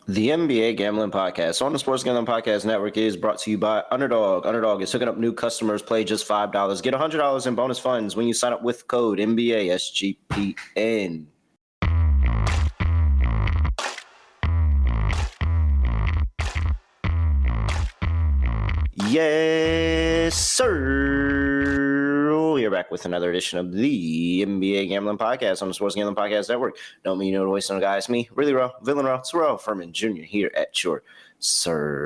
The NBA Gambling Podcast on the Sports Gambling Podcast Network is brought to you by Underdog. Underdog is hooking up new customers. Play just $5. Get $100 in bonus funds when you sign up with code NBA SGPN. Yes, sir. We're back with another edition of the NBA Gambling Podcast on the Sports Gambling Podcast Network. Don't mean you know the voice of the guy. It's me, Really Raw, Villain Raw, Terrell Furman Jr. here at your service.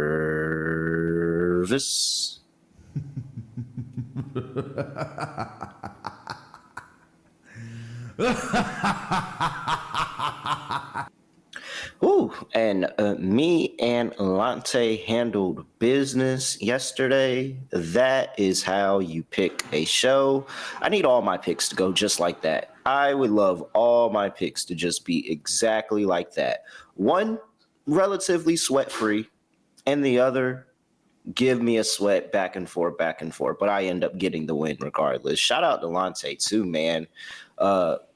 Ooh, and me and Lante handled business yesterday. That is how you pick a show. I need all my picks to go just like that. I would love all my picks to just be exactly like that. One, relatively sweat-free, and the other, give me a sweat back and forth, but I end up getting the win regardless. Shout out to Lante too, man.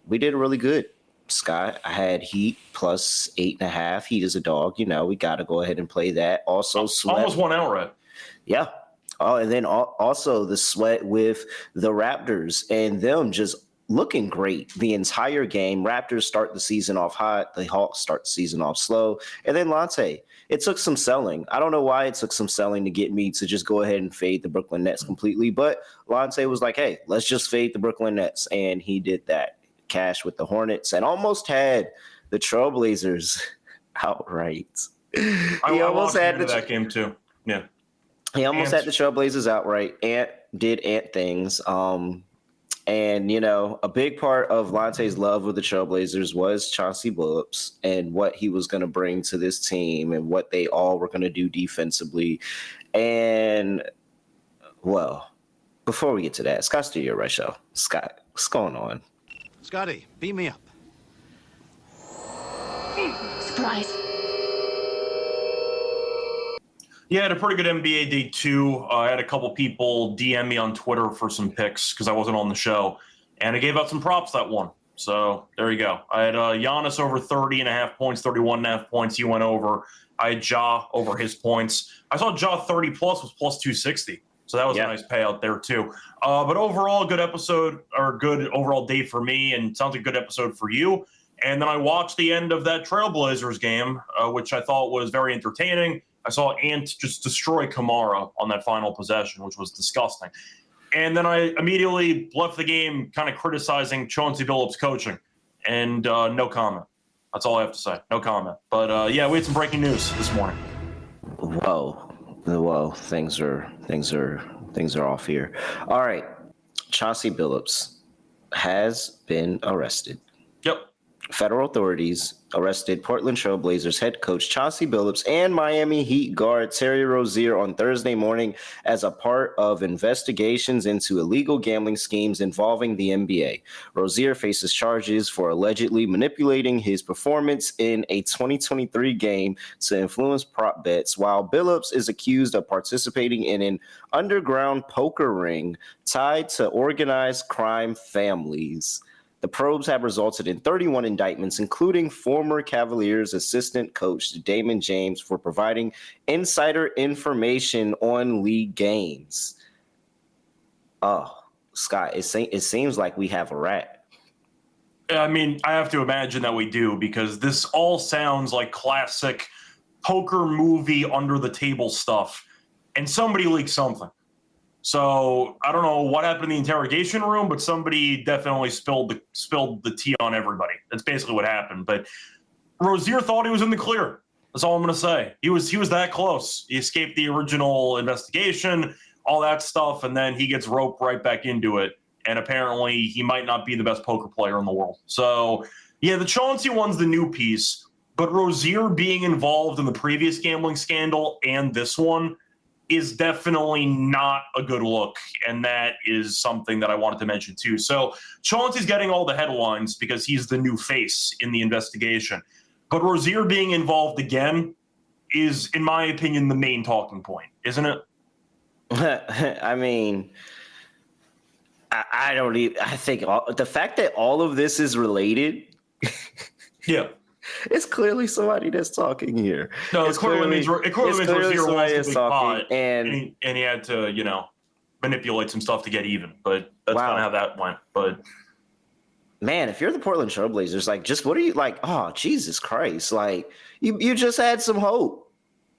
We did really good. Scott, I had Heat plus 8.5. Heat is a dog. You know, we got to go ahead and play that. Also, sweat. Almost won outright. Yeah. Oh, and then also the sweat with the Raptors and them just looking great the entire game. Raptors start the season off hot. The Hawks start the season off slow. And then Lante, it took some selling. I don't know why it took some selling to get me to just go ahead and fade the Brooklyn Nets completely. But Lante was like, hey, let's just fade the Brooklyn Nets. And he did that. Cash with the Hornets and almost had the Trailblazers outright. I almost had that game too. Yeah, he almost had the Trailblazers outright. Ant did Ant things. And you know, a big part of Lante's love with the Trailblazers was Chauncey Billups and what he was going to bring to this team and what they all were going to do defensively. And well, before we get to that, Scott Studio Right Show. Scott, what's going on? Scotty, beat me up. Surprise. Yeah, I had a pretty good NBA day too. I had a couple people DM me on Twitter for some picks because I wasn't on the show, and I gave out some props that won. So there you go. I had Giannis over 30.5 points, 31.5 points. He went over. I had Ja over his points. I saw Ja 30 plus was plus 260. So that was a nice payout there too. But overall, good episode or good overall day for me, and sounds like a good episode for you. And then I watched the end of that Trailblazers game, which I thought was very entertaining. I saw Ant just destroy Kamara on that final possession, which was disgusting. And then I immediately left the game kind of criticizing Chauncey Billups' coaching. And no comment. That's all I have to say. No comment. But yeah, we had some breaking news this morning. Whoa, things are off here. All right, Chauncey Billups has been arrested. Yep. Federal authorities arrested Portland Trail Blazers head coach Chauncey Billups and Miami Heat guard Terry Rozier on Thursday morning as a part of investigations into illegal gambling schemes involving the NBA. Rozier faces charges for allegedly manipulating his performance in a 2023 game to influence prop bets, while Billups is accused of participating in an underground poker ring tied to organized crime families. The probes have resulted in 31 indictments, including former Cavaliers assistant coach Damon James for providing insider information on league games. Oh, Scott, it seems like we have a rat. I mean, I have to imagine that we do, because this all sounds like classic poker movie under the table stuff, and somebody leaked something. So I don't know what happened in the interrogation room, but somebody definitely spilled the tea on everybody. That's basically what happened. But Rozier thought he was in the clear. That's all I'm going to say. He was that close. He escaped the original investigation, all that stuff, and then he gets roped right back into it. And apparently he might not be the best poker player in the world. So yeah, the Chauncey one's the new piece, but Rozier being involved in the previous gambling scandal and this one is definitely not a good look, and that is something that I wanted to mention too. So Chauncey's getting all the headlines because he's the new face in the investigation, but Rozier being involved again is, in my opinion, the main talking point, isn't it? I mean, I think the fact that all of this is related. Yeah. It's clearly somebody that's talking here. No, it clearly means Rozier wants to be caught, and he had to, manipulate some stuff to get even. But that's kind of how that went. But man, if you're the Portland Trailblazers, like, just what are you like? Oh, Jesus Christ! Like, you just had some hope.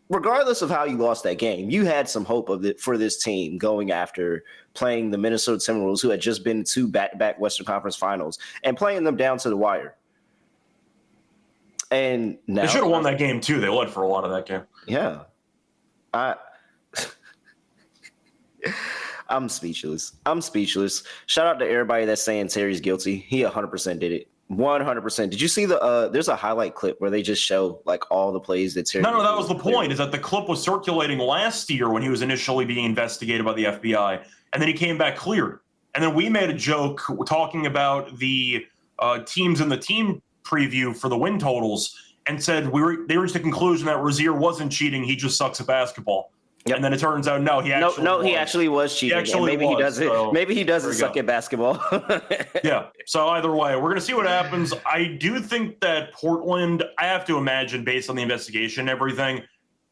Regardless of how you lost that game, you had some hope for this team going after playing the Minnesota Timberwolves, who had just been to back-to-back Western Conference Finals, and playing them down to the wire. And now, they should have won that game too. They led for a lot of that game. Yeah, I'm speechless. Shout out to everybody that's saying Terry's guilty. He 100% did it. 100%. Did you see there's a highlight clip where they just show like all the plays that Terry No, that was the point, is that the clip was circulating last year when he was initially being investigated by the FBI, and then he came back cleared. And then we made a joke talking about the teams in the team preview for the win totals and said they reached the conclusion that Rozier wasn't cheating, he just sucks at basketball. Yep. And then it turns out, no, he actually was cheating. Maybe he doesn't suck at basketball. Yeah. So either way, we're going to see what happens. I do think that Portland, I have to imagine, based on the investigation and everything,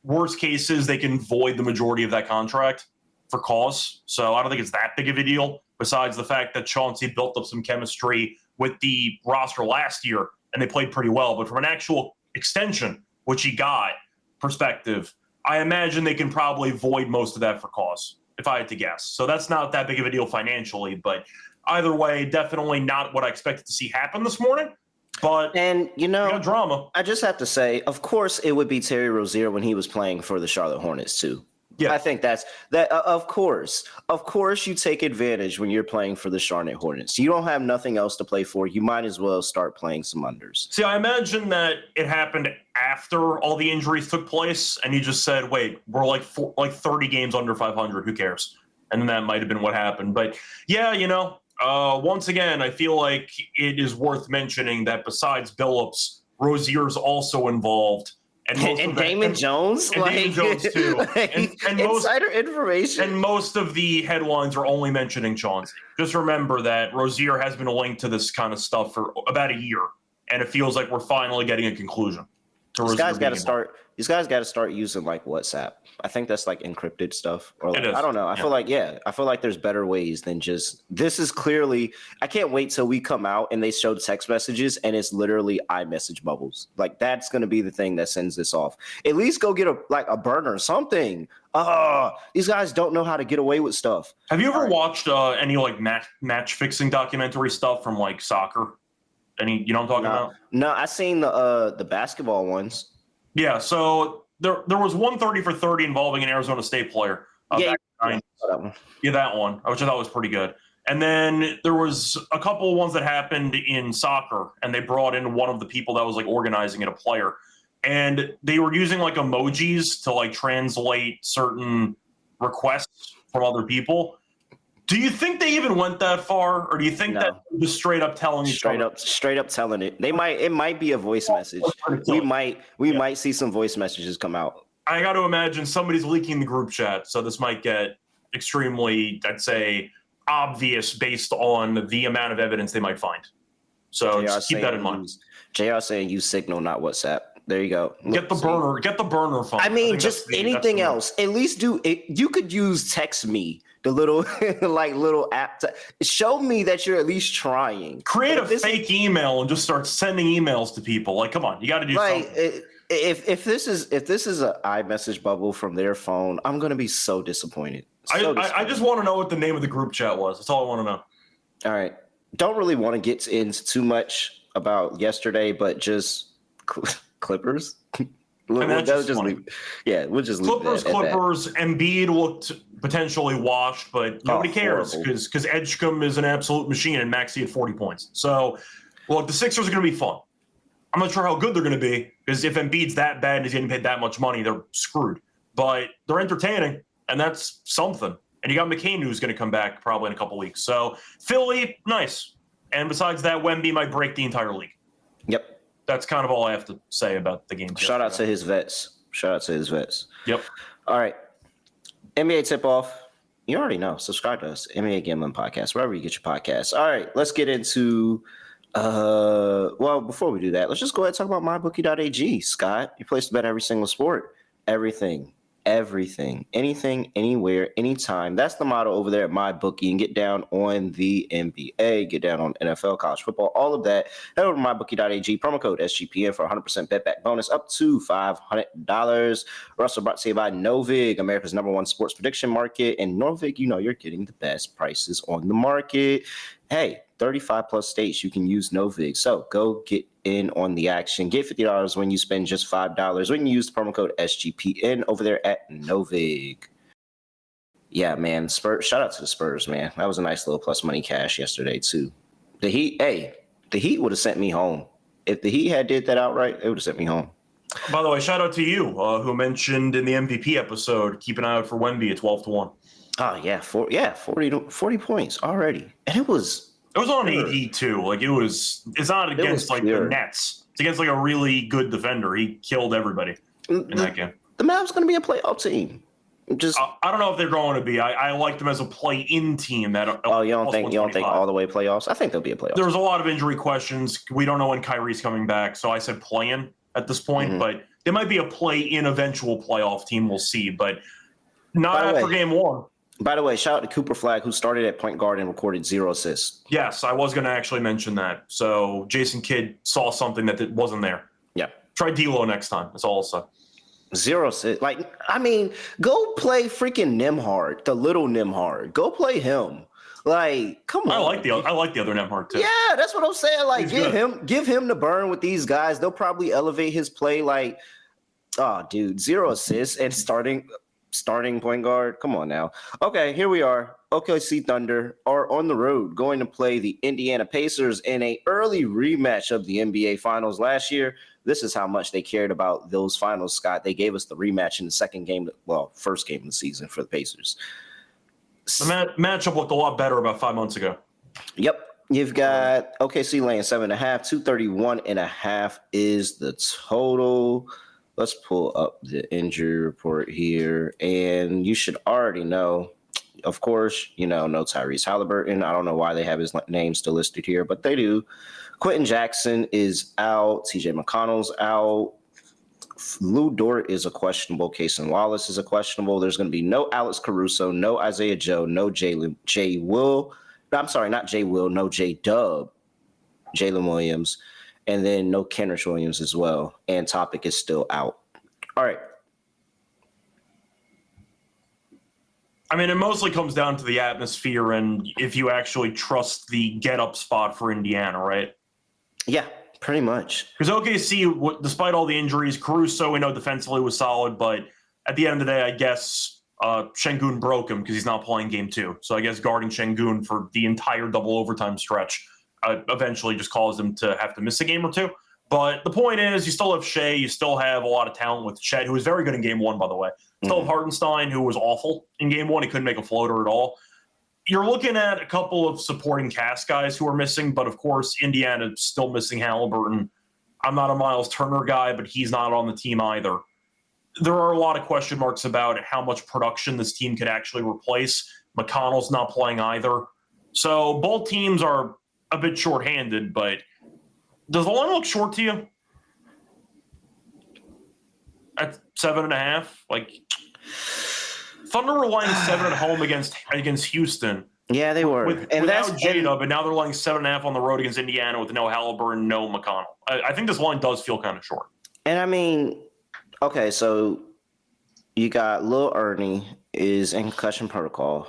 worst cases, they can void the majority of that contract for cause. So I don't think it's that big of a deal, besides the fact that Chauncey built up some chemistry with the roster last year, and they played pretty well. But from an actual extension, which he got, perspective, I imagine they can probably void most of that for cause, if I had to guess. So that's not that big of a deal financially, but either way, definitely not what I expected to see happen this morning. But we got drama. I just have to say, of course, it would be Terry Rozier when he was playing for the Charlotte Hornets too. Yeah, I think that. Of course, you take advantage when you're playing for the Charlotte Hornets. You don't have nothing else to play for. You might as well start playing some unders. See, I imagine that it happened after all the injuries took place, and he just said, "Wait, we're like 30 games under 500. Who cares?" And then that might have been what happened. But yeah, once again, I feel like it is worth mentioning that besides Billups, Rozier's also involved. And Damon Jones? And Damon Jones, too. And insider information. And most of the headlines are only mentioning Chauncey. Just remember that Rozier has been linked to this kind of stuff for about a year, and it feels like we're finally getting a conclusion. These guys got to start using like WhatsApp. I think that's like encrypted stuff. Or like, I don't know. I feel like there's better ways than just this. Is clearly, I can't wait till we come out and they show text messages and it's literally iMessage bubbles. Like that's going to be the thing that sends this off. At least go get a burner or something. These guys don't know how to get away with stuff. Have you ever watched any like match fixing documentary stuff from like soccer? Any, you know what I'm talking about? No, I seen the basketball ones. Yeah, so there was 130 for 30 involving an Arizona State player. That one, which I thought was pretty good. And then there was a couple of ones that happened in soccer, and they brought in one of the people that was like organizing it, a player, and they were using like emojis to like translate certain requests from other people. Do you think they even went that far, or do you think that just straight up telling each other? Straight up telling it. It might be a voice message. We might see some voice messages come out. I got to imagine somebody's leaking the group chat, so this might get extremely, I'd say, obvious based on the amount of evidence they might find. So just keep that in mind. JR saying use Signal, not WhatsApp. There you go. Get the burner phone. I mean, just anything else. At least do it. You could use Text Me, the little little app. Show me that you're at least trying. Create a fake email and just start sending emails to people. Like, come on, you got to do something. If this is an iMessage bubble from their phone, I'm gonna be so disappointed. I just want to know what the name of the group chat was. That's all I want to know. All right. Don't really want to get into too much about yesterday, but just Clippers. We'll just leave Clippers. Embiid looked potentially washed, but nobody cares because Edgecombe is an absolute machine and Maxey at 40 points. So, look, the Sixers are going to be fun. I'm not sure how good they're going to be because if Embiid's that bad and he's getting paid that much money, they're screwed. But they're entertaining, and that's something. And you got McCain, who's going to come back probably in a couple weeks. So, Philly, nice. And besides that, Wemby might break the entire league. Yep. That's kind of all I have to say about the game. Shout out to his vets. Yep. All right. NBA tip-off. You already know. Subscribe to us. NBA Gambling Podcast, wherever you get your podcasts. All right. Let's get into Well, before we do that, let's just go ahead and talk about mybookie.ag. Scott, you place to bet every single sport, everything, anything, anywhere, anytime. That's the motto over there at MyBookie. And get down on the NBA, get down on NFL, college football, all of that. Head over to mybookie.ag, promo code SGPN for 100% bet back bonus up to $500. Russell brought to you by Novig, America's #1 sports prediction market. And Novig, you know you're getting the best prices on the market. Hey, 35 plus states you can use Novig. So go get in on the action. Get $50 when you spend just $5 when you use the promo code SGPN over there at Novig. Yeah, man. Spurs. Shout out to the Spurs, man. That was a nice little plus money cash yesterday too. The Heat would have sent me home. If the Heat had did that outright, it would have sent me home. By the way, shout out to you who mentioned in the MVP episode, keep an eye out for Wemby at 12-1. Oh yeah, 40 points already, and it was on AD too. Like it's not against like pure. the Nets. It's against like a really good defender. He killed everybody in that game. The Mavs going to be a playoff team. Just I don't know if they're going to be. I like them as a play-in team. You don't think all the way playoffs? I think they'll be a playoff. There's a lot of injury questions. We don't know when Kyrie's coming back, so I said play-in at this point. But they might be a play-in eventual playoff team. We'll see, but not after game one. By the way, shout out to Cooper Flagg, who started at point guard and recorded 0 assists. Yes, I was going to actually mention that. So Jason Kidd saw something that wasn't there. Yeah. Try D'Lo next time. That's all I'll say. 0 assists. Go play freaking Nembhard, the little Nembhard. Go play him. Come on. I like the other Nembhard too. Yeah, that's what I'm saying. He's give him the burn with these guys. They'll probably elevate his play. 0 assists and starting point guard. Come on now. Okay, here we are. OKC Thunder are on the road going to play the Indiana Pacers in an early rematch of the NBA Finals last year. This is how much they cared about those finals, Scott. They gave us the rematch in the first game of the season for the Pacers. The matchup looked a lot better about 5 months ago. Yep. You've got OKC laying 7.5, 231.5 is the total. Let's pull up the injury report here, and you should already know, of course, no Tyrese Halliburton. I don't know why they have his name still listed here, but they do. Quentin Jackson is out. TJ McConnell's out. Lou Dort is a questionable. Cason Wallace is a questionable. There's going to be no Alex Caruso, no Isaiah Joe, no J Will. I'm sorry, not J Will, no J Dub, Jalen Williams. And then no Kenrich Williams as well. And Topic is still out. All right. It mostly comes down to the atmosphere and if you actually trust the get-up spot for Indiana, right? Yeah, pretty much. Because OKC, despite all the injuries, Caruso, we know defensively was solid, but at the end of the day, I guess Şengün broke him because he's not playing game 2. So I guess guarding Şengün for the entire double overtime stretch eventually just caused him to have to miss a game or 2. But the point is, you still have Shea. You still have a lot of talent with Chet, who was very good in game 1, by the way. Still have Hartenstein, who was awful in game 1. He couldn't make a floater at all. You're looking at a couple of supporting cast guys who are missing, but of course, Indiana's still missing Halliburton. I'm not a Miles Turner guy, but he's not on the team either. There are a lot of question marks about how much production this team could actually replace. McConnell's not playing either. So both teams are a bit shorthanded, but does the line look short to you? At 7.5? Thunder were laying 7 at home against Houston. Yeah, they were. Without Jada, but now they're laying 7.5 on the road against Indiana with no Halliburton, no McConnell. I think this line does feel kind of short. And okay, so you got Lil Ernie is in concussion protocol.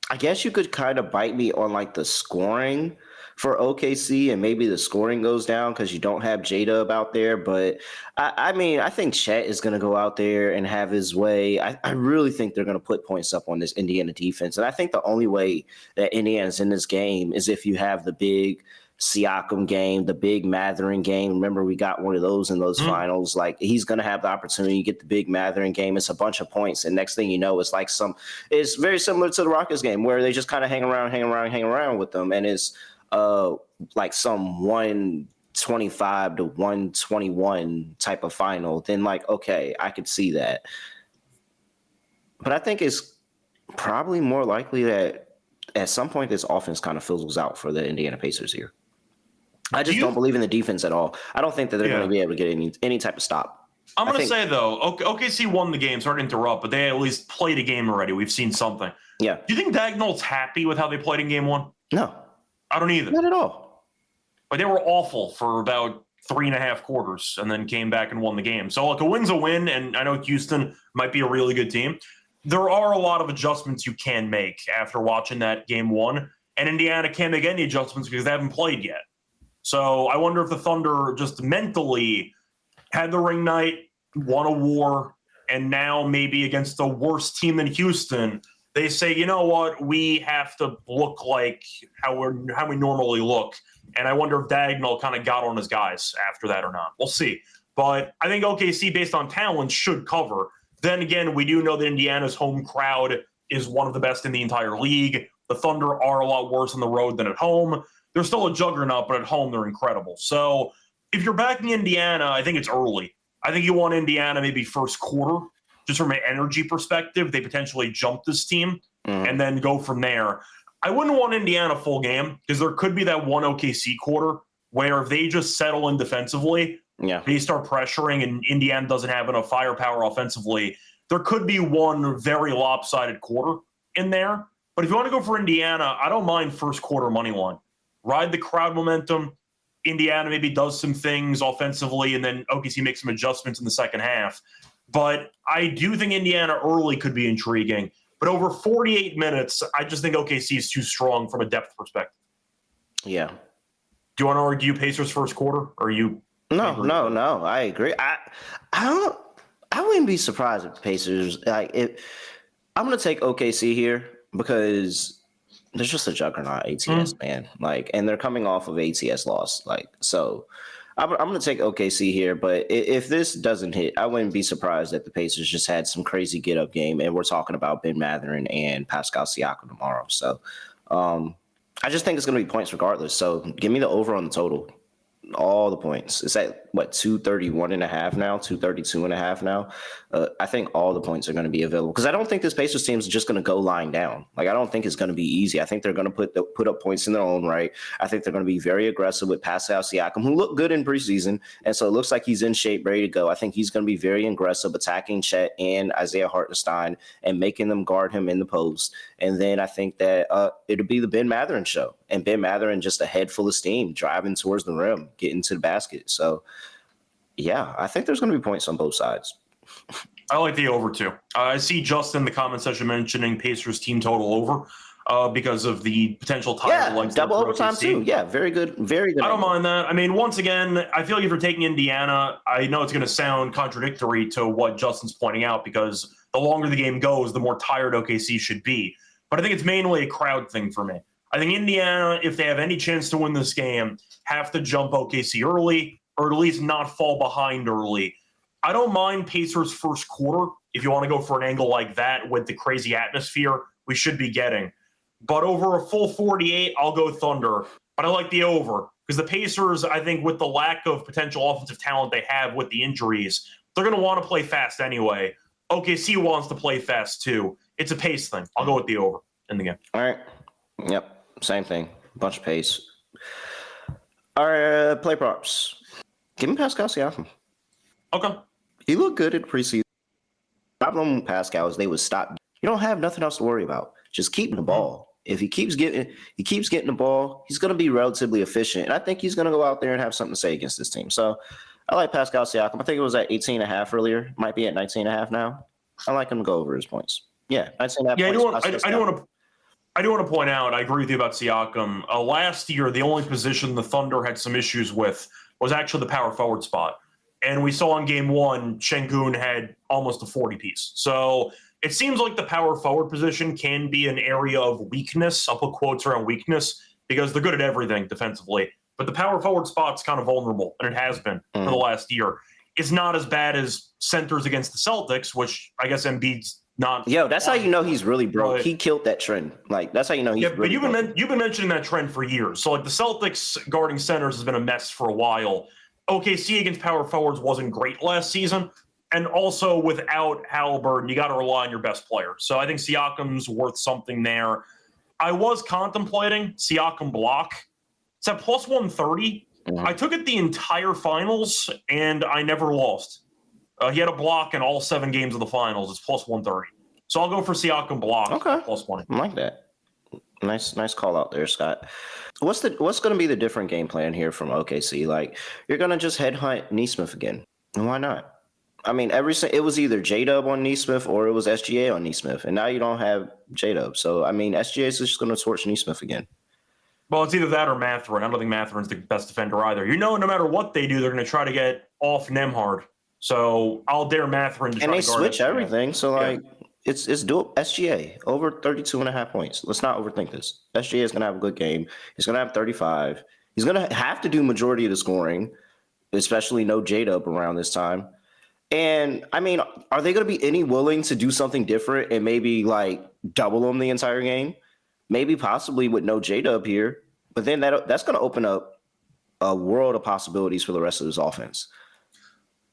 I guess you could kind of bite me on the scoring for OKC, and maybe the scoring goes down because you don't have Jada out there. But I think Chet is going to go out there and have his way. I really think they're going to put points up on this Indiana defense. And I think the only way that Indiana's in this game is if you have the big Siakam game, the big Mathurin game. Remember, we got one of those in those finals. He's going to have the opportunity to get the big Mathurin game. It's a bunch of points. And next thing you know, it's very similar to the Rockets game where they just kind of hang around with them. And it's some 125 to 121 type of final. Then okay, I could see that. But I think it's probably more likely that at some point this offense kind of fizzles out for the Indiana Pacers here. I just don't believe in the defense at all. I don't think that they're going to be able to get any type of stop. I'm going to say, though, OKC won the game. Sorry to interrupt, but they at least played a game already. We've seen something. Yeah. Do you think Dagnall's happy with how they played in game one? No. I don't either. Not at all. But they were awful for about 3.5 quarters and then came back and won the game. So, a win's a win, and I know Houston might be a really good team. There are a lot of adjustments you can make after watching that game one, and Indiana can't make any adjustments because they haven't played yet. So I wonder if the Thunder just mentally had the ring night, won a war, and now maybe against the worst team in Houston, they say, you know what, we have to look like how we normally look. And I wonder if Dagnall kind of got on his guys after that or not. We'll see. But I think OKC, based on talent, should cover. Then again, we do know that Indiana's home crowd is one of the best in the entire league. The Thunder are a lot worse on the road than at home. They're still a juggernaut, but at home they're incredible. So if you're backing Indiana, I think it's early. I think you want Indiana maybe first quarter, just from an energy perspective. They potentially jump this team and then go from there. I wouldn't want Indiana full game because there could be that one OKC quarter where if they just settle in defensively, they start pressuring and Indiana doesn't have enough firepower offensively. There could be one very lopsided quarter in there. But if you want to go for Indiana, I don't mind first quarter money line. Ride the crowd momentum. Indiana maybe does some things offensively, and then OKC makes some adjustments in the second half. But I do think Indiana early could be intriguing. But over 48 minutes, I just think OKC is too strong from a depth perspective. Yeah. Do you want to argue Pacers first quarter? Or are you? No. I agree. I wouldn't be surprised if the Pacers I'm going to take OKC here because there's just a juggernaut ATS, man. And they're coming off of ATS loss. So I'm going to take OKC here. But if this doesn't hit, I wouldn't be surprised that the Pacers just had some crazy get-up game. And we're talking about Ben Mathurin and Pascal Siakam tomorrow. So I just think it's going to be points regardless. So give me the over on the total. All the points. It's at 231.5 now, 232.5 now. I think all the points are going to be available because I don't think this Pacers team is just going to go lying down. I don't think it's going to be easy. I think they're going to put up points in their own right. I think they're going to be very aggressive with Pascal Siakam, who looked good in preseason, and so it looks like he's in shape, ready to go. I think he's going to be very aggressive, attacking Chet and Isaiah Hartenstein and making them guard him in the post. And then I think that it'll be the Ben Mathurin show, and Ben Mathurin just a head full of steam, driving towards the rim, getting to the basket. So, yeah, I think there's going to be points on both sides. I like the over too. I see Justin in the comment section mentioning Pacers team total over because of the potential title. Yeah, double overtime too. Yeah, very good. Very good. I don't mind that. I mean, once again, I feel like if you're taking Indiana, I know it's going to sound contradictory to what Justin's pointing out because the longer the game goes, the more tired OKC should be. But I think it's mainly a crowd thing for me. I think Indiana, if they have any chance to win this game, have to jump OKC early or at least not fall behind early. I don't mind Pacers first quarter if you want to go for an angle like that with the crazy atmosphere we should be getting. But over a full 48, I'll go Thunder. But I like the over because the Pacers, I think with the lack of potential offensive talent they have with the injuries, they're going to want to play fast anyway. OKC wants to play fast too. It's a pace thing. I'll go with the over in the game. All right. Yep. Same thing. Bunch of pace. All right. Play props. Give me Pascal Siakam. Okay. He looked good in preseason. The problem with Pascal is they would stop. You don't have nothing else to worry about. Just keeping the ball. If he keeps getting the ball, he's going to be relatively efficient. And I think he's going to go out there and have something to say against this team. So I like Pascal Siakam. I think it was at 18.5 earlier. Might be at 19.5 now. I like him to go over his points. Yeah, 19.5 yeah, points. I do want to point out, I agree with you about Siakam. Last year, the only position the Thunder had some issues with was actually the power forward spot. And we saw in game one, Şengün had almost a 40-piece. So it seems like the power forward position can be an area of weakness. I'll put quotes around weakness because they're good at everything defensively. But the power forward spot's kind of vulnerable, and it has been for the last year. It's not as bad as centers against the Celtics, which I guess Embiid's not. Yo, that's how you know he's really broke. He killed that trend. That's how you know he's really broke. But you've been mentioning that trend for years. So, the Celtics guarding centers has been a mess for a while. OKC against power forwards wasn't great last season. And also, without Halliburton, you got to rely on your best player. So, I think Siakam's worth something there. I was contemplating Siakam block. It's at plus 130. I took it the entire finals, and I never lost. He had a block in all 7 games of the finals. It's plus 130. So I'll go for Siakam block. Okay. Plus 20. I like that. Nice call out there, Scott. What's going to be the different game plan here from OKC? Like, you're going to just headhunt Neesmith again. And why not? I mean, it was either J-Dub on Neesmith or it was SGA on Neesmith. And now you don't have J-Dub. So, I mean, SGA is just going to torch Neesmith again. Well, it's either that or Mathurin. I don't think Mathurin's the best defender either. No matter what they do, they're going to try to get off Nembhard. So I'll dare Mathurin to try to guard. And they switch everything. So, like, yeah. It's doable. SGA, over 32.5 points. Let's not overthink this. SGA is going to have a good game. He's going to have 35. He's going to have to do majority of the scoring, especially no J-Dub around this time. And, I mean, are they going to be any willing to do something different and maybe, like, double him the entire game? Maybe possibly with no J-Dub here. But then that's going to open up a world of possibilities for the rest of this offense.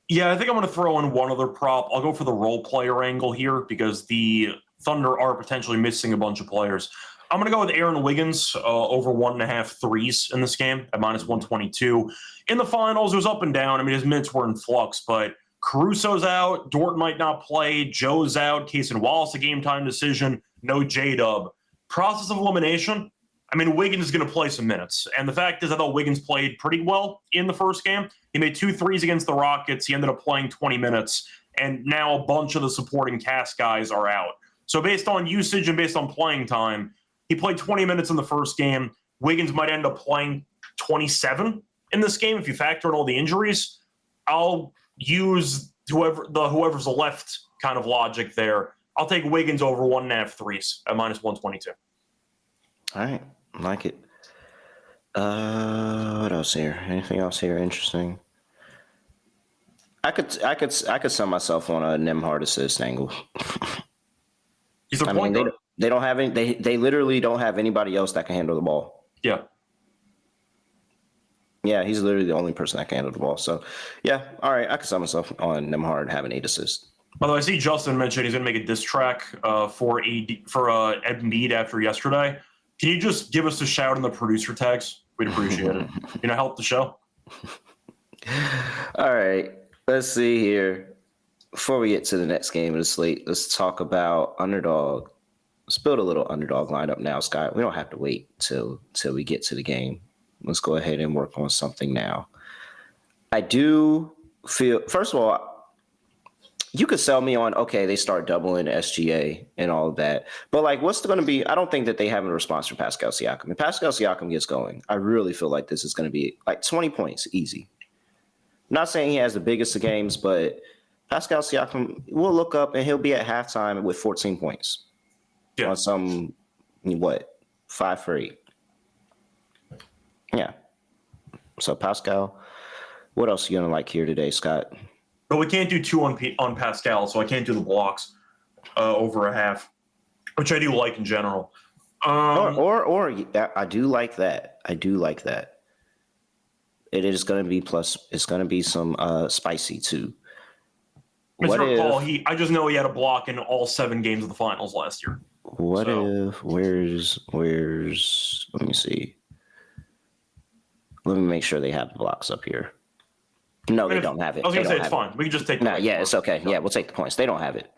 Yeah, I think I'm going to throw in one other prop. I'll go for the role player angle here because the Thunder are potentially missing a bunch of players. I'm going to go with Aaron Wiggins over 1.5 threes in this game at minus 122. In the finals, it was up and down. I mean, his minutes were in flux, but Caruso's out. Dort might not play. Joe's out. Case and Wallace, a game-time decision. No J-Dub. Process of elimination. I mean, Wiggins is going to play some minutes. And the fact is, I thought Wiggins played pretty well in the first game. He made 2 threes against the Rockets. He ended up playing 20 minutes. And now a bunch of the supporting cast guys are out. So based on usage and based on playing time, he played 20 minutes in the first game. Wiggins might end up playing 27 in this game if you factor in all the injuries. I'll use whoever's left kind of logic there. I'll take Wiggins over 1.5 threes at minus 122. All right. I like it. What else here? Anything else here interesting? I could sell myself on a Nembhard assist angle. He's a I point mean, guard. they don't have any. They literally don't have anybody else that can handle the ball. Yeah. Yeah, he's literally the only person that can handle the ball. So, yeah, all right, I could sell myself on Nembhard having 8 assists. By the way, I see Justin mentioned he's going to make a diss track for Embiid after yesterday. Can you just give us a shout in the producer tags? We'd appreciate it. Help the show. All right, let's see here. Before we get to the next game of the slate, let's talk about underdog. Let's build a little underdog lineup now, Scott. We don't have to wait till we get to the game. Let's go ahead and work on something now. I do feel, first of all, you could sell me on, okay, they start doubling SGA and all of that. But, like, what's going to be – I don't think that they have a response for Pascal Siakam. If Pascal Siakam gets going, I really feel like this is going to be, like, 20 points easy. I'm not saying he has the biggest of games, but Pascal Siakam will look up and he'll be at halftime with 14 points. Yeah. On some, 5 for 8. Yeah. So, Pascal, what else are you going to like here today, Scott? But we can't do 2 on Pascal, so I can't do the blocks over a half, which I do like in general. Or I do like that. I do like that. It is going to be plus. It's going to be some spicy too. I just know he had a block in all 7 games of the finals last year. What if? Where's? Let me see. Let me make sure they have the blocks up here. No, they don't have it. I was going to say it's fine. We can just take the points. Yeah, it's okay. Yeah, we'll take the points. They don't have it.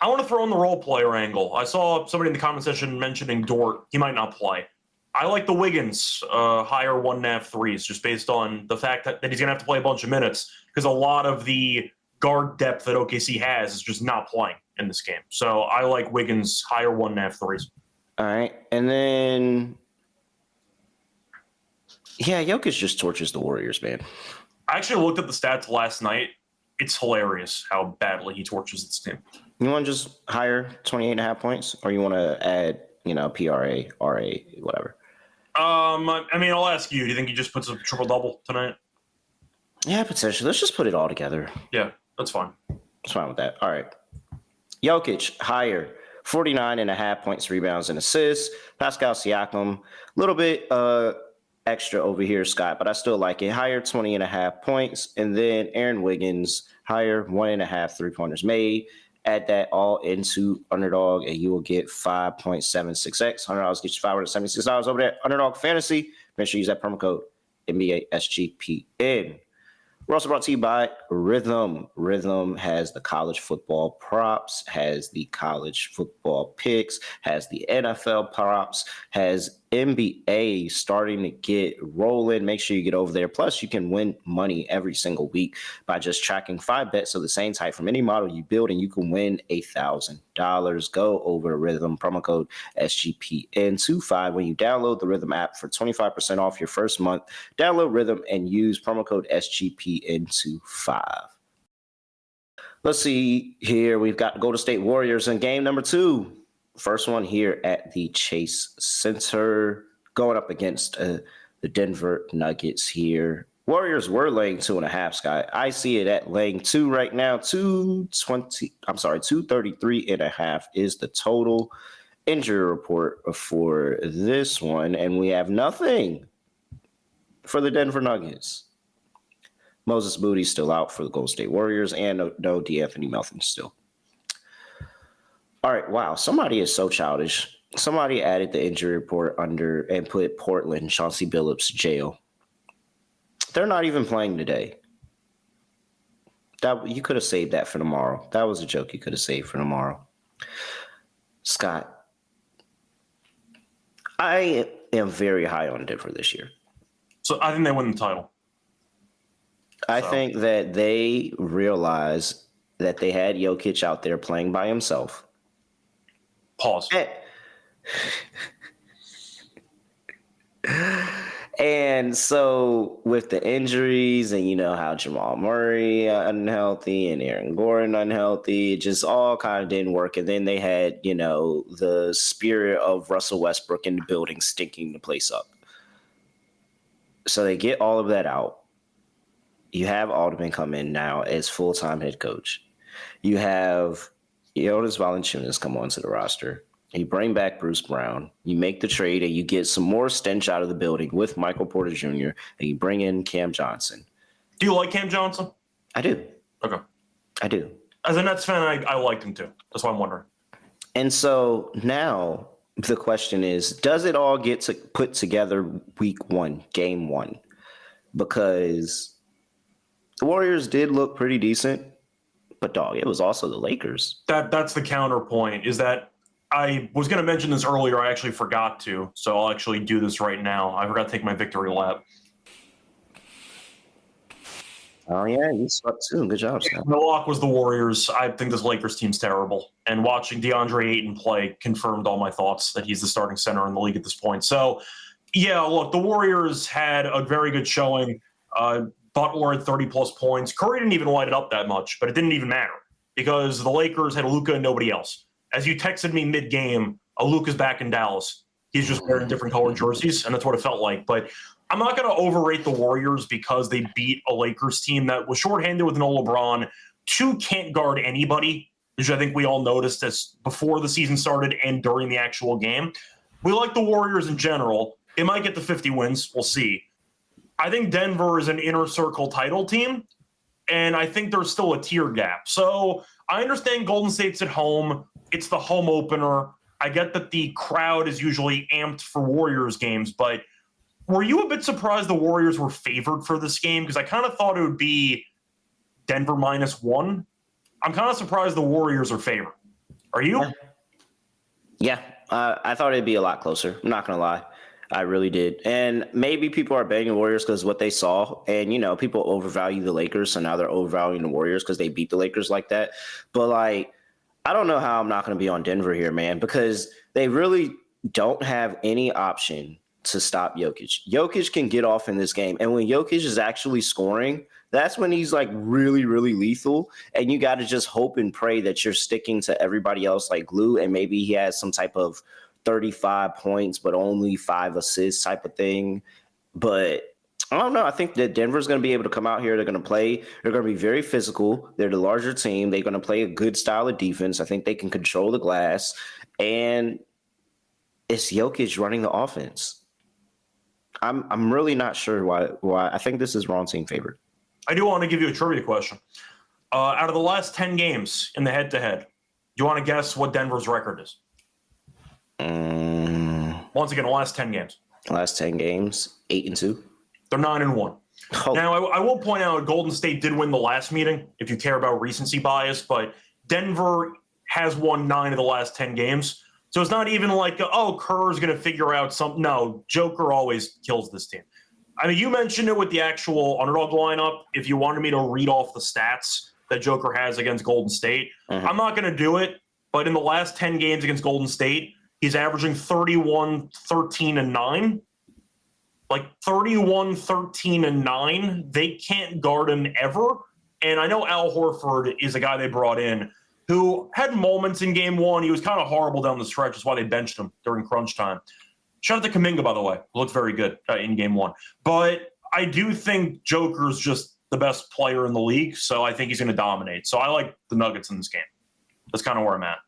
I want to throw in the role player angle. I saw somebody in the comment section mentioning Dort. He might not play. I like the Wiggins higher 1.5 threes just based on the fact that he's going to have to play a bunch of minutes because a lot of the guard depth that OKC has is just not playing in this game. So I like Wiggins higher 1.5 threes. All right. And then, yeah, Jokic just torches the Warriors, man. I actually looked at the stats last night. It's hilarious how badly he torches this team. You want to just hire 28.5 points, or you want to add, PRA, RA, whatever? I'll ask you. Do you think he just puts a triple-double tonight? Yeah, potentially. Let's just put it all together. Yeah, that's fine. That's fine with that. All right. Jokic, higher, 49.5 points, rebounds, and assists. Pascal Siakam, a little bit extra over here, Scott, but I still like it. Higher 20.5 points. And then Aaron Wiggins, higher 1.5 3-pointers made Add that all into Underdog, and you will get 5.76x. $100 gets you $576 over there. Underdog Fantasy. Make sure you use that promo code NBA SGPN. We're also brought to you by Rhythm. Rhythm has the college football props, has the college football picks, has the NFL props, has NBA starting to get rolling. Make sure you get over there. Plus, you can win money every single week by just tracking 5 bets of the same type from any model you build, and you can win $1,000. Go over to Rhythm, promo code SGPN25 when you download the Rhythm app for 25% off your first month. Download Rhythm and use promo code SGPN25. Let's see here. We've got Golden State Warriors in game number 2. First one here at the Chase Center, going up against the Denver Nuggets here. Warriors were laying 2.5, Sky. I see it at laying 2 right now. 233.5 is the total. Injury report for this one, and we have nothing for the Denver Nuggets. Moses Moody's still out for the Golden State Warriors, and no D'Anthony Melton still. All right, wow. Somebody is so childish. Somebody added the injury report under and put Portland, Chauncey Billups, jail. They're not even playing today. You could have saved that for tomorrow. That was a joke you could have saved for tomorrow. Scott, I am very high on Denver this year. So I think they win the title. I think that they realize that they had Jokic out there playing by himself. Pause. And so with the injuries and you know how Jamal Murray unhealthy and Aaron Gordon unhealthy, it just all kind of didn't work. And then they had, you know, the spirit of Russell Westbrook in the building stinking the place up. So they get all of that out. You have Alderman come in now as full-time head coach. You have Jonas Valanciunas come onto the roster. You bring back Bruce Brown. You make the trade, and you get some more stench out of the building with Michael Porter Jr., and you bring in Cam Johnson. Do you like Cam Johnson? I do. Okay. I do. As a Nets fan, I liked him too. That's why I'm wondering. And so now the question is, does it all get put together week 1, game 1? Because the Warriors did look pretty decent, but dog, it was also the Lakers. That's the counterpoint, is that I was going to mention this earlier. I actually forgot to, so I'll actually do this right now. I forgot to take my victory lap. Oh, yeah, you swept too. Good job, Scott. The lock was the Warriors. I think this Lakers team's terrible. And watching DeAndre Ayton play confirmed all my thoughts that he's the starting center in the league at this point. So, yeah, look, the Warriors had a very good showing. Butler had 30-plus points. Curry didn't even light it up that much, but it didn't even matter because the Lakers had Luka and nobody else. As you texted me mid-game, Luka's back in Dallas. He's just wearing different colored jerseys, and that's what it felt like. But I'm not going to overrate the Warriors because they beat a Lakers team that was shorthanded with no LeBron. 2 can't guard anybody, which I think we all noticed as before the season started and during the actual game. We like the Warriors in general. It might get to 50 wins. We'll see. I think Denver is an inner circle title team, and I think there's still a tier gap. So I understand Golden State's at home. It's the home opener. I get that the crowd is usually amped for Warriors games, but were you a bit surprised the Warriors were favored for this game? Because I kind of thought it would be Denver -1. I'm kind of surprised the Warriors are favored. Are you? Yeah, I thought it'd be a lot closer. I'm not going to lie. I really did. And maybe people are betting the Warriors because what they saw. And, you know, people overvalue the Lakers, so now they're overvaluing the Warriors because they beat the Lakers like that. But, like, I don't know how I'm not going to be on Denver here, man, because they really don't have any option to stop Jokic. Jokic can get off in this game. And when Jokic is actually scoring, that's when he's, like, really, really lethal. And you got to just hope and pray that you're sticking to everybody else like glue, and maybe he has some type of 35 points, but only 5 assists type of thing. But I don't know. I think that Denver's going to be able to come out here. They're going to play. They're going to be very physical. They're the larger team. They're going to play a good style of defense. I think they can control the glass. And it's Jokic running the offense. I'm really not sure why. I think this is wrong team favorite. I do want to give you a trivia question. Out of the last 10 games in the head-to-head, Do you want to guess what Denver's record is? Once again, the last 10 games. Last 10 games, 8-2. They're 9-1. Oh. Now, I will point out Golden State did win the last meeting, if you care about recency bias, but Denver has won 9 of the last 10 games. So it's not even like, Kerr's going to figure out something. No, Joker always kills this team. I mean, you mentioned it with the actual underdog lineup. If you wanted me to read off the stats that Joker has against Golden State, I'm not going to do it. But in the last 10 games against Golden State, he's averaging 31, 13, and 9. Like 31, 13, and 9. They can't guard him ever. And I know Al Horford is a guy they brought in who had moments in game one. He was kind of horrible down the stretch. That's why they benched him during crunch time. Shout out to Kuminga, by the way. Looked very good in game one. But I do think Joker's just the best player in the league, so I think he's going to dominate. So I like the Nuggets in this game. That's kind of where I'm at.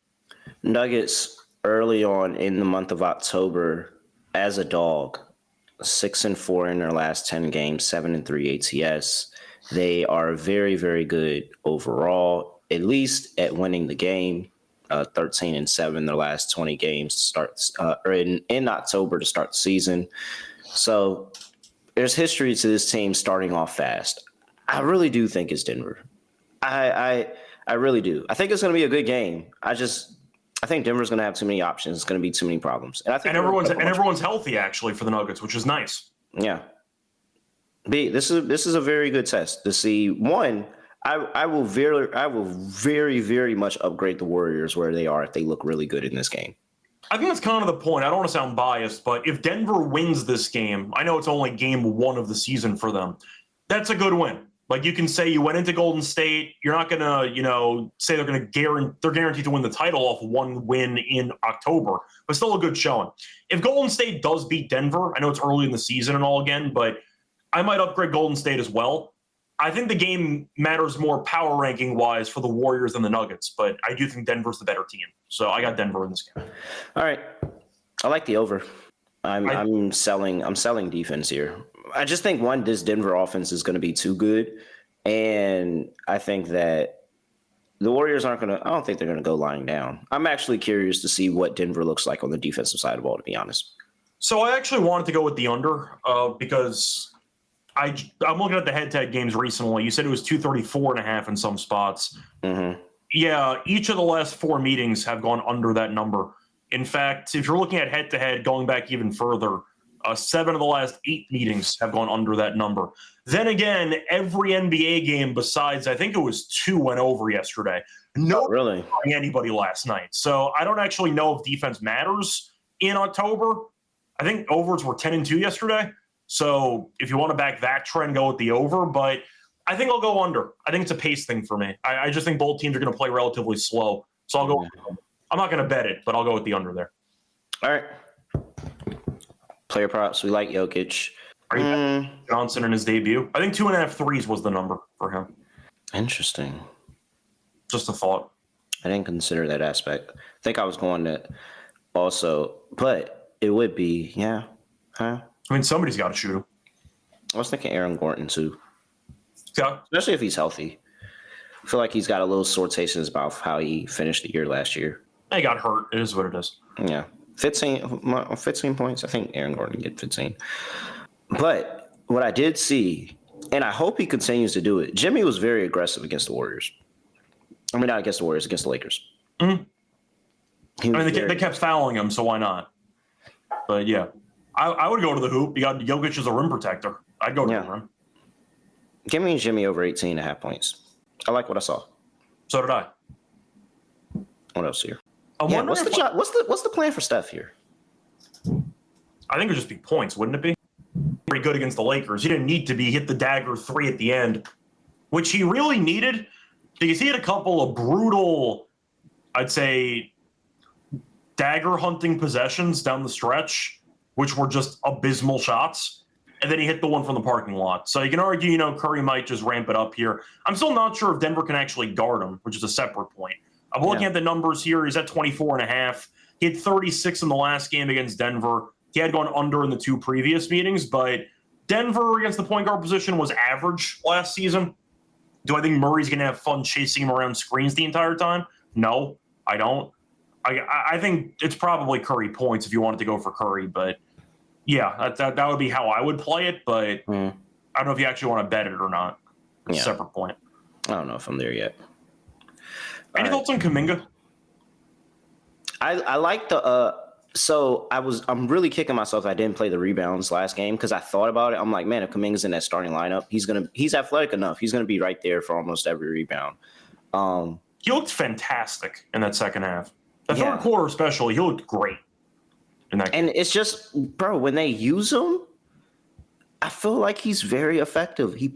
Nuggets early on in the month of October as a dog, 6-4 in their last 10 games, 7-3 ATS. They are very, very good overall, at least at winning the game. 13-7 their last 20 games starts in October to start the season. So there's history to this team starting off fast. I really do think it's Denver. I really do. I think it's going to be a good game. I think Denver's going to have too many options. It's going to be too many problems. And I think everyone's healthy actually for the Nuggets, which is nice. Yeah. This is a very good test to see. One, I will very, very much upgrade the Warriors where they are if they look really good in this game. I think that's kind of the point. I don't want to sound biased, but if Denver wins this game, I know it's only game one of the season for them. That's a good win. Like you can say you went into Golden State, you're not going to, say they're guaranteed to win the title off one win in October, but still a good showing. If Golden State does beat Denver, I know it's early in the season and all again, but I might upgrade Golden State as well. I think the game matters more power ranking wise for the Warriors than the Nuggets, but I do think Denver's the better team. So I got Denver in this game. All right. I like the over. I'm selling defense here. I just think this Denver offense is going to be too good. And I think that the Warriors I don't think they're going to go lying down. I'm actually curious to see what Denver looks like on the defensive side of the ball, to be honest. So I actually wanted to go with the under because I'm looking at the head-to-head games recently. You said it was 234.5 in some spots. Mm-hmm. Yeah, each of the last 4 meetings have gone under that number. In fact, if you're looking at head-to-head, going back even further, 7 of the last 8 meetings have gone under that number. Then again, every NBA game besides, I think it was 2 went over yesterday. No, really? Anybody last night. So I don't actually know if defense matters in October. I think overs were 10-2 yesterday. So if you want to back that trend, go with the over. But I think I'll go under. I think it's a pace thing for me. I just think both teams are going to play relatively slow. So I'll go. I'm not going to bet it, but I'll go with the under there. All right. Player props. We like Jokic. Are you betting Johnson in his debut? I think 2.5 threes was the number for him. Interesting. Just a thought. I didn't consider that aspect. I think I was going to also, but it would be, yeah. Huh? I mean, somebody's got to shoot him. I was thinking Aaron Gordon, too. Yeah. Especially if he's healthy. I feel like he's got a little sore taste about how he finished the year last year. He got hurt. It is what it is. Yeah. 15 points. I think Aaron Gordon get 15. But what I did see, and I hope he continues to do it, Jimmy was very aggressive against the Warriors. I mean, not against the Warriors, against the Lakers. Mm-hmm. They kept fouling him, so why not? But, yeah. I would go to the hoop. You got Jokic as a rim protector. I'd go to the rim. Give me Jimmy over 18.5 points. I like what I saw. So did I. What else here? What's the plan for Steph here? I think it would just be points, wouldn't it be? Pretty good against the Lakers. He didn't need to be hit the dagger 3 at the end, which he really needed because he had a couple of brutal, I'd say, dagger hunting possessions down the stretch, which were just abysmal shots. And then he hit the one from the parking lot. So you can argue, Curry might just ramp it up here. I'm still not sure if Denver can actually guard him, which is a separate point. I'm looking at the numbers here. He's at 24.5. He had 36 in the last game against Denver. He had gone under in the 2 previous meetings, but Denver against the point guard position was average last season. Do I think Murray's going to have fun chasing him around screens the entire time? No. I don't. I think it's probably Curry points if you wanted to go for Curry, but yeah, that would be how I would play it. But I don't know if you actually want to bet it or not. It's a separate point. I don't know if I'm there yet. Any thoughts on Kuminga? I like the so I'm really kicking myself I didn't play the rebounds last game because I thought about it. I'm like, man, if Kuminga's in that starting lineup, he's athletic enough. He's gonna be right there for almost every rebound. He looked fantastic in that second half. The third quarter especially, he looked great in that game. And it's just, bro, when they use him, I feel like he's very effective. He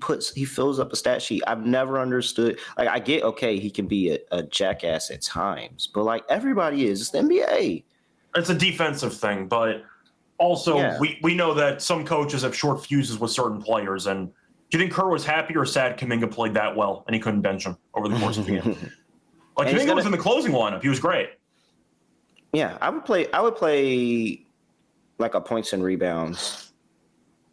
fills up a stat sheet. I've never understood. Like, I get, okay, he can be a jackass at times, but like everybody is. It's the NBA. It's a defensive thing, but also we know that some coaches have short fuses with certain players. And do you think Kerr was happy or sad Kuminga played that well and he couldn't bench him over the course of the game? Like, Kuminga was in the closing lineup. He was great. Yeah, I would play like a points and rebounds.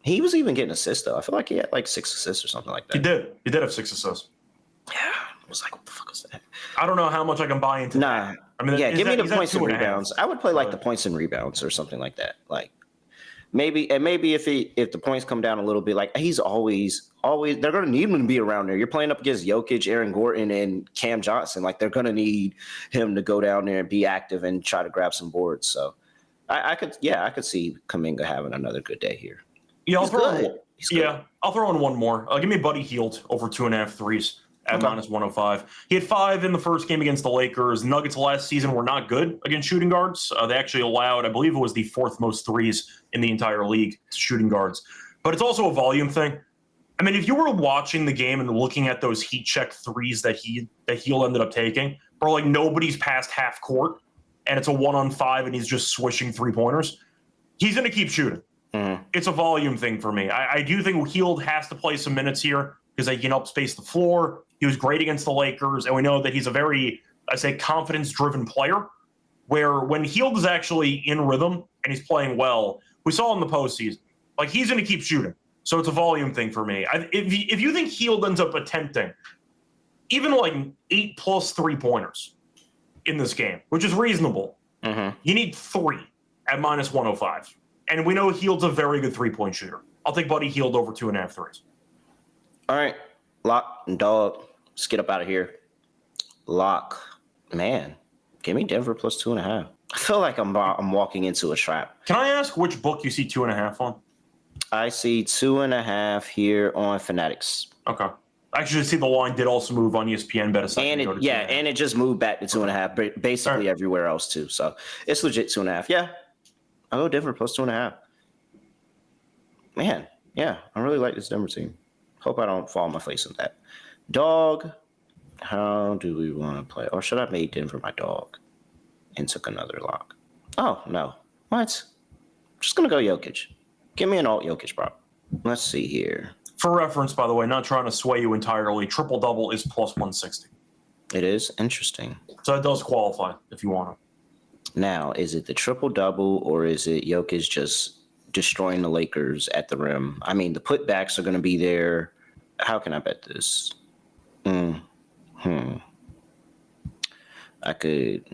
He was even getting assists though. I feel like he had like 6 assists or something like that. He did have 6 assists. Yeah, I was like, what the fuck is that? I don't know how much I can buy into that. I mean, give me the points and rebounds. I would play like the points and rebounds or something like that. Like maybe if the points come down a little bit, like he's always they're gonna need him to be around there. You're playing up against Jokic, Aaron Gordon, and Cam Johnson. Like they're gonna need him to go down there and be active and try to grab some boards. So I could see Kuminga having another good day here. Yeah, I'll throw in one more. Give me Buddy Hield over 2.5 threes at minus 105. He had 5 in the first game against the Lakers. Nuggets last season were not good against shooting guards. They actually allowed, I believe it was the 4th most threes in the entire league to shooting guards. But it's also a volume thing. I mean, if you were watching the game and looking at those heat check threes that Hield ended up taking, bro, like nobody's past half court and it's a 1-on-5 and he's just swishing 3-pointers, he's going to keep shooting. It's a volume thing for me. I do think Hield has to play some minutes here because he can help space the floor. He was great against the Lakers, and we know that he's a very, I say, confidence-driven player, where when Hield is actually in rhythm and he's playing well, we saw in the postseason, like he's going to keep shooting. So it's a volume thing for me. If you think Hield ends up attempting even like 8+ 3-pointers in this game, which is reasonable, you need 3 at minus 105. And we know Hield's a very good 3-point shooter. I'll take Buddy Hield over 2.5 threes. All right. Lock and dog. Let's get up out of here. Lock. Man, give me Denver plus 2.5. I feel like I'm walking into a trap. Can I ask which book you see 2.5 on? I see 2.5 here on Fanatics. Okay. I actually see the line did also move on ESPN. Bet a second and it just moved back to 2.5, but basically everywhere else too. So it's legit 2.5. Yeah. I'll go Denver plus 2.5. Man, yeah, I really like this Denver team. Hope I don't fall on my face with that. Dog, how do we want to play? Or should I make Denver my dog and took another lock? Oh, no. What? Just going to go Jokic. Give me an alt Jokic, bro. Let's see here. For reference, by the way, not trying to sway you entirely, triple-double is plus 160. It is? Interesting. So it does qualify if you want to. Now, is it the triple-double or is it Jokic just destroying the Lakers at the rim? I mean, the putbacks are going to be there. How can I bet this? I could.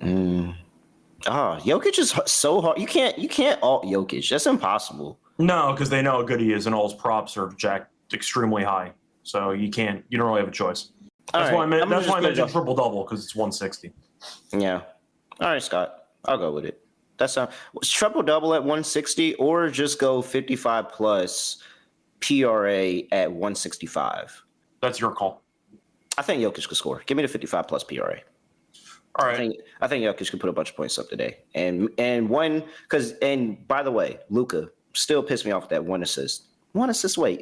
Jokic is so hard. You can't alt Jokic. That's impossible. No, because they know how good he is, and all his props are jacked extremely high. So you don't really have a choice. That's why I mentioned triple double, because it's 160. Yeah. All right, Scott. I'll go with it. That's triple double at 160, or just go 55 plus PRA at 165. That's your call. I think Jokic could score. Give me the 55 plus PRA. All right. I think Jokic could put a bunch of points up today. And by the way, Luka still pissed me off with that one assist. One assist, and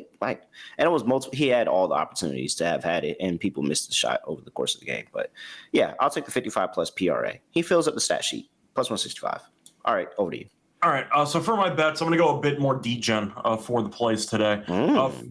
it was multiple. He had all the opportunities to have had it, and people missed the shot over the course of the game. But yeah, I'll take the 55 plus PRA. He fills up the stat sheet. Plus 165. All right, over to you. All right, so for my bets, I'm going to go a bit more degen for the plays today.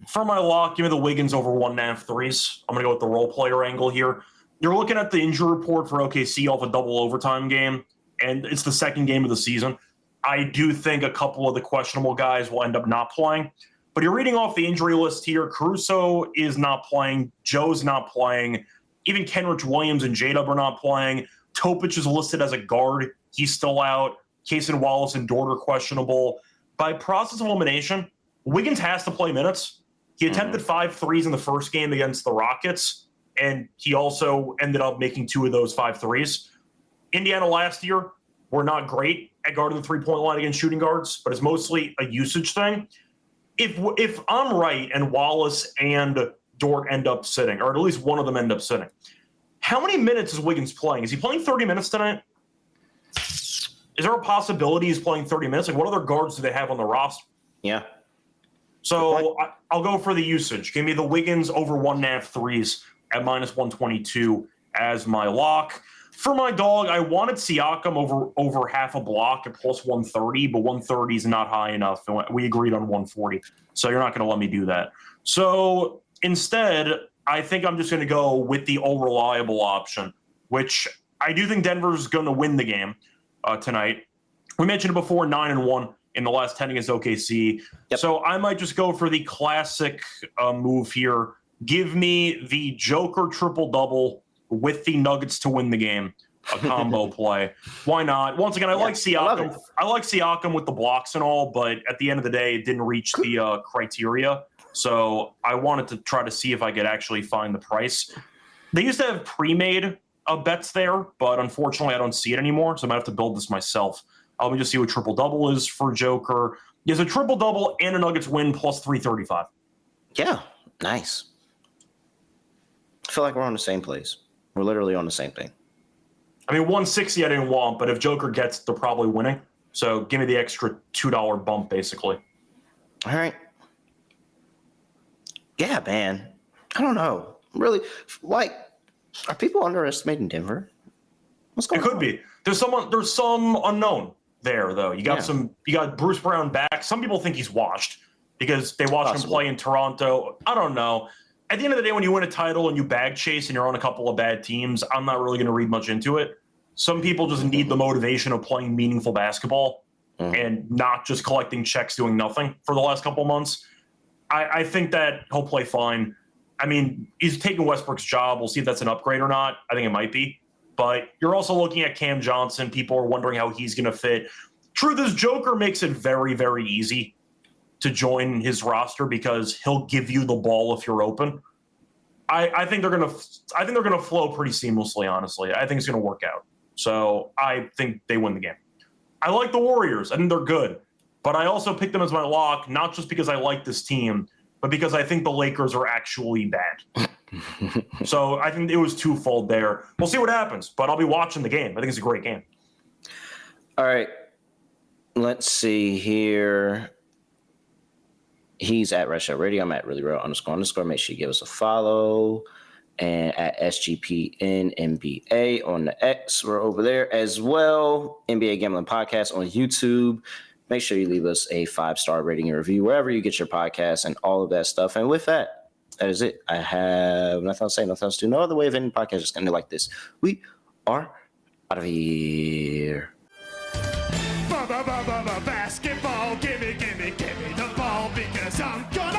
For my lock, give me the Wiggins over 1.5 threes. I'm going to go with the role player angle here. You're looking at the injury report for OKC off a double overtime game, and it's the second game of the season. I do think a couple of the questionable guys will end up not playing. But you're reading off the injury list here. Caruso is not playing. Joe's not playing. Even Kenrich Williams and J-Dub are not playing. Topic is listed as a guard. He's still out. Kaysen Wallace and Dort are questionable. By process of elimination, Wiggins has to play minutes. He attempted 5 threes in the first game against the Rockets, and he also ended up making 2 of those 5 threes. Indiana last year were not great at guarding the three-point line against shooting guards, but it's mostly a usage thing. If I'm right and Wallace and Dort end up sitting, or at least one of them end up sitting, how many minutes is Wiggins playing? Is he playing 30 minutes tonight? Is there a possibility he's playing 30 minutes? Like, what other guards do they have on the roster? Yeah. So I'll go for the usage. Give me the Wiggins over 1.5 threes at -122 as my lock. For my dog, I wanted Siakam over half a block at +130, but 130 is not high enough. We agreed on 140, so you're not going to let me do that. So instead, I think I'm just going to go with the all-reliable option, which I do think Denver's going to win the game tonight. We mentioned it before, 9-1 in the last 10 against OKC. Yep. So I might just go for the classic move here. Give me the Joker triple-double with the Nuggets to win the game, a combo play. Why not? Once again, I like Siakam. I like Siakam with the blocks and all, but at the end of the day, it didn't reach the criteria. So I wanted to try to see if I could actually find the price. They used to have pre-made bets there, but unfortunately, I don't see it anymore. So I might have to build this myself. Let me just see what triple-double is for Joker. There's a triple-double and a Nuggets win +335. Yeah, nice. I feel like we're on the same place. We're literally on the same thing. I mean, 160 I didn't want, but if Joker gets it, they're probably winning. So give me the extra $2 bump, basically. All right. Yeah, man. I don't know. Really, like, are people underestimating Denver? What's going on? It could be. There's some unknown there, though. You got Bruce Brown back. Some people think he's washed because they watched him play in Toronto. I don't know. At the end of the day, when you win a title and you bag chase and you're on a couple of bad teams, I'm not really going to read much into it. Some people just need the motivation of playing meaningful basketball and not just collecting checks doing nothing for the last couple of months. I think that he'll play fine. I mean, he's taking Westbrook's job. We'll see if that's an upgrade or not. I think it might be. But you're also looking at Cam Johnson. People are wondering how he's going to fit. Truth is, Joker makes it very, very easy to join his roster because he'll give you the ball if you're open. I think they're gonna flow pretty seamlessly. Honestly, I think it's gonna work out. So I think they win the game. I like the Warriors. I think they're good, but I also picked them as my lock, not just because I like this team, but because I think the Lakers are actually bad. So I think it was twofold there. We'll see what happens, but I'll be watching the game. I think it's a great game. All right. Let's see here. He's at Red Shirt Radio. I'm at really real __. Make sure you give us a follow. And at SGPN NBA on the X. We're over there as well. NBA Gambling Podcast on YouTube. Make sure you leave us a 5-star rating and review wherever you get your podcasts and all of that stuff. And with that, that is it. I have nothing else to say, nothing else to do. No other way of ending podcast just going to like this. We are out of here. Basketball, gimme the ball because I'm gonna